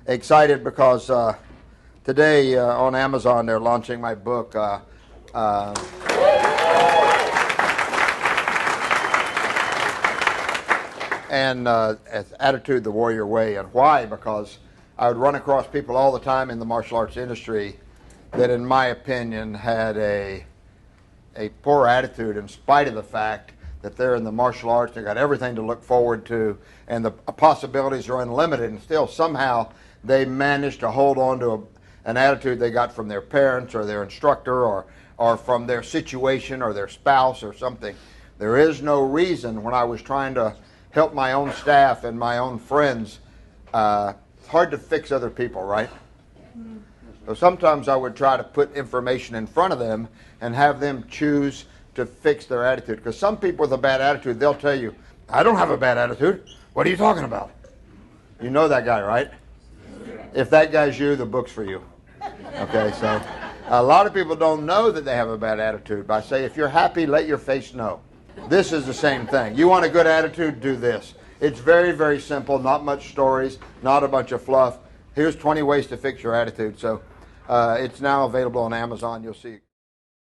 excited because today on Amazon they're launching my book. And Attitude the Warrior Way. And why? Because I would run across people all the time in the martial arts industry that, in my opinion, had a poor attitude in spite of the fact that they're in the martial arts, they've got everything to look forward to, and the possibilities are unlimited, and still somehow they manage to hold on to an attitude they got from their parents or their instructor or from their situation or their spouse or something. There is no reason, when I was trying to help my own staff and my own friends, it's hard to fix other people, right? So sometimes I would try to put information in front of them and have them choose to fix their attitude. Because some people with a bad attitude, they'll tell you, I don't have a bad attitude. What are you talking about? You know that guy, right? If that guy's you, the book's for you. Okay, so a lot of people don't know that they have a bad attitude. But I say, if you're happy, let your face know. This is the same thing. You want a good attitude, do this. It's very, very simple, not much stories, not a bunch of fluff. Here's 20 ways to fix your attitude. So it's now available on Amazon. You'll see.